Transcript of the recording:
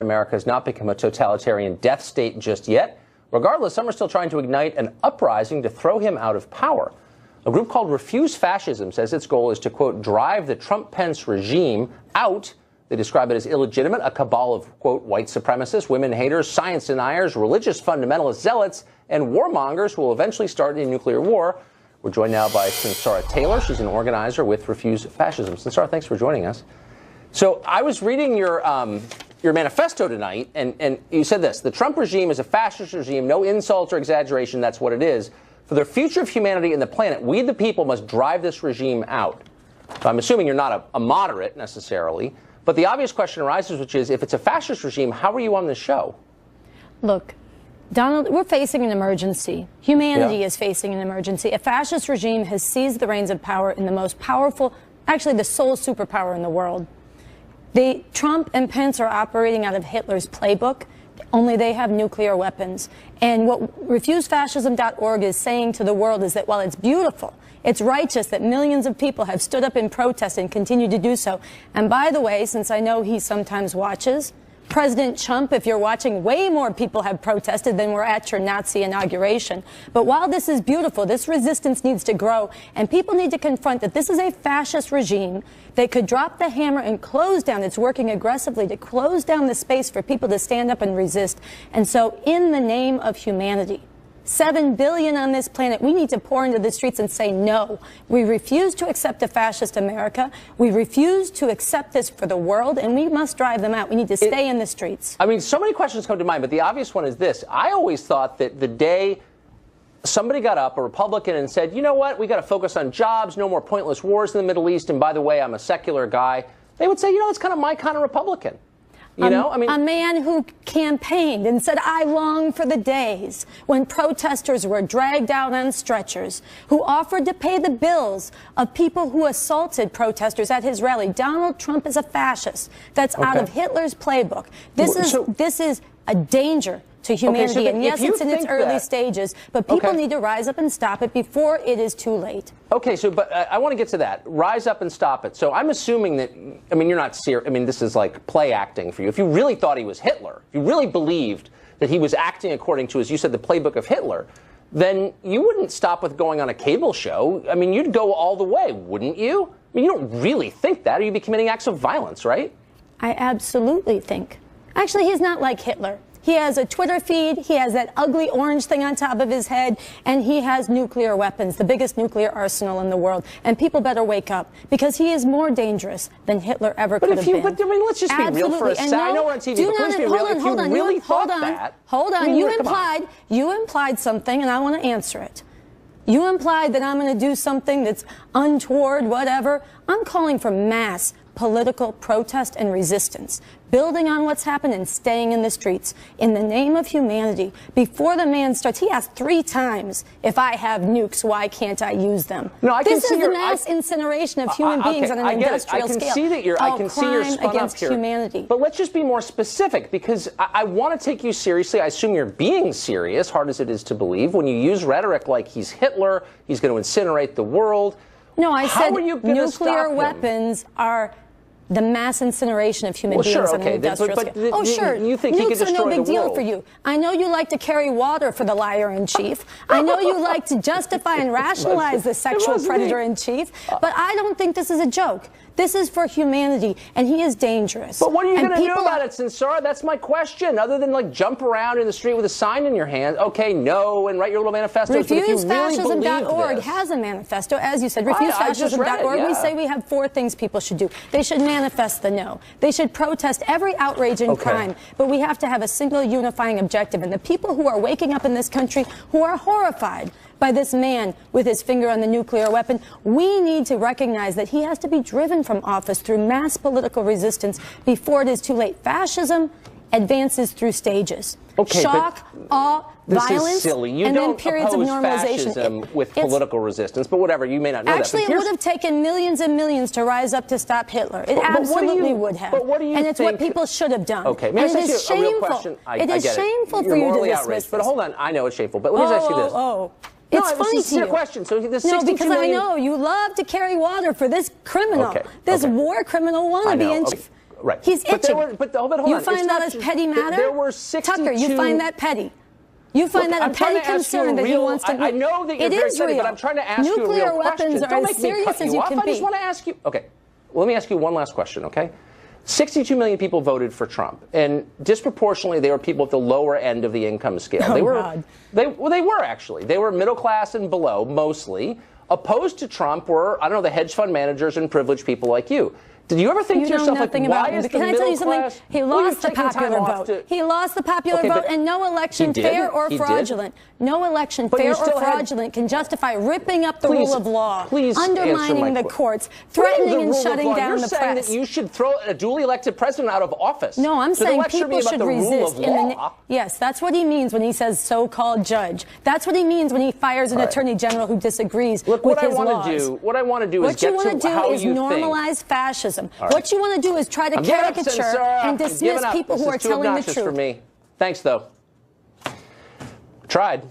America has not become a totalitarian death state just yet. Regardless, some are still trying to ignite an uprising to throw him out of power. A group called Refuse Fascism says its goal is to, quote, drive the Trump-Pence regime out. They describe it as illegitimate, a cabal of, quote, white supremacists, women haters, science deniers, religious fundamentalist zealots, and warmongers who will eventually start a nuclear war. We're joined now by Sunsara Taylor. She's an organizer with Refuse Fascism. Sunsara, thanks for joining us. So I was reading your manifesto tonight, and you said this: the Trump regime is a fascist regime, no insults or exaggeration, that's what it is. For the future of humanity and the planet, we the people must drive this regime out. So I'm assuming you're not a moderate necessarily, but the obvious question arises, which is, if it's a fascist regime, how are you on this show? Look, Donald, we're facing an emergency. Humanity is facing an emergency. A fascist regime has seized the reins of power in the most powerful, actually the sole superpower in the world. Trump and Pence are operating out of Hitler's playbook, only they have nuclear weapons. And what RefuseFascism.org is saying to the world is that while it's beautiful, it's righteous that millions of people have stood up in protest and continue to do so. And by the way, since I know he sometimes watches, President Trump, if you're watching, way more people have protested than were at your Nazi inauguration. But while this is beautiful, this resistance needs to grow, and people need to confront that this is a fascist regime that could drop the hammer and close down. It's working aggressively to close down the space for people to stand up and resist. And so in the name of humanity, 7 billion on this planet, we need to pour into the streets and say no. We refuse to accept a fascist America. We refuse to accept this for the world, and we must drive them out. We need to stay in the streets. I mean, so many questions come to mind, but the obvious one is this. I always thought that the day somebody got up, a Republican, and said, you know what, we got to focus on jobs, no more pointless wars in the Middle East, and by the way, I'm a secular guy, they would say, you know, it's kind of my kind of Republican. You know, I mean, a man who campaigned and said, I long for the days when protesters were dragged out on stretchers, who offered to pay the bills of people who assaulted protesters at his rally. Donald Trump is a fascist. That's out of Hitler's playbook. This is a danger to humanity. And yes, it's in its early stages, but people need to rise up and stop it before it is too late. Okay, so, but I want to get to that. Rise up and stop it. So I'm assuming that, I mean, you're not serious. I mean, this is like play acting for you. If you really thought he was Hitler, if you really believed that he was acting according to, as you said, the playbook of Hitler, then you wouldn't stop with going on a cable show. I mean, you'd go all the way, wouldn't you? I mean, you don't really think that, or you'd be committing acts of violence, right? I absolutely think. Actually, he's not like Hitler. He has a Twitter feed, he has that ugly orange thing on top of his head, and he has nuclear weapons, the biggest nuclear arsenal in the world. And people better wake up, because he is more dangerous than Hitler ever could have been. But I mean, let's just be real for a second. I know we're on TV, but please be real. If you really thought that... Hold on, you implied something, and I want to answer it. You implied that I'm going to do something that's untoward, whatever. I'm calling for mass political protest and resistance, building on what's happened and staying in the streets in the name of humanity. Before the man starts, he asked 3 times, if I have nukes, why can't I use them? No, I can see this is the mass incineration of human beings on an industrial scale. I can see that you're, I can see you're spun against up here. Humanity. But let's just be more specific, because I want to take you seriously. I assume you're being serious, hard as it is to believe, when you use rhetoric like he's Hitler, he's going to incinerate the world. No, I said nuclear weapons are the mass incineration of human beings on an industrial scale. Oh, sure. You think he could destroy the world? Nukes are no big deal for you. I know you like to carry water for the liar-in-chief. I know you like to justify and rationalize the sexual predator-in-chief. But I don't think this is a joke. This is for humanity, and he is dangerous. But what are you going to do about it, Sunsara? That's my question. Other than, like, jump around in the street with a sign in your hand, okay, no, and write your little manifestos. RefuseFascism.org has a manifesto, as you said. RefuseFascism.org, we say we have 4 things people should do. They should manifest the no. They should protest every outrage and crime. But we have to have a single unifying objective. And the people who are waking up in this country, who are horrified by this man with his finger on the nuclear weapon, we need to recognize that he has to be driven from office through mass political resistance before it is too late. Fascism advances through stages. Shock, awe, violence, and then periods of normalization. Fascism with political resistance, but whatever, you may not know actually, that. It would have taken millions and millions to rise up to stop Hitler. It absolutely would have. But what do you and it's what people should have done. Okay, may I ask you a real question? It is shameful for you to dismiss this. But hold on, I know it's shameful, but let me just ask you this. It's funny to you. No, question. So the no, because I know you love to carry water for this criminal, this war criminal wannabe. Right. He's itching. Hold on. You find that as petty matter? There were 62... Tucker, you find that petty? You find that a petty concern that he wants to... I know that you're very petty, but I'm trying to ask you a real question. Nuclear weapons are as serious as you can be. I just want to ask you... Okay. Well, let me ask you one last question, okay? 62 million people voted for Trump, and disproportionately, they were people at the lower end of the income scale. God. They were actually. They were middle class and below, mostly. Opposed to Trump were, I don't know, the hedge fund managers and privileged people like you. Did you ever think to yourself, like, why is the middle class... Can I tell you something? He lost the popular vote. He lost the popular vote, and no election, fair or fraudulent, no election, fair or fraudulent, can justify ripping up the rule of law, undermining the courts, threatening and shutting down the press. You're saying that you should throw a duly elected president out of office. No, I'm saying people should resist. Law? Yes, that's what he means when he says so-called judge. That's what he means when he fires an attorney general who disagrees with his laws. What I want to do is get to how you think. What you want to do is normalize fascism. Right. What you want to do is try to caricature and dismiss people who are telling the truth. For me. Thanks, though. Tried.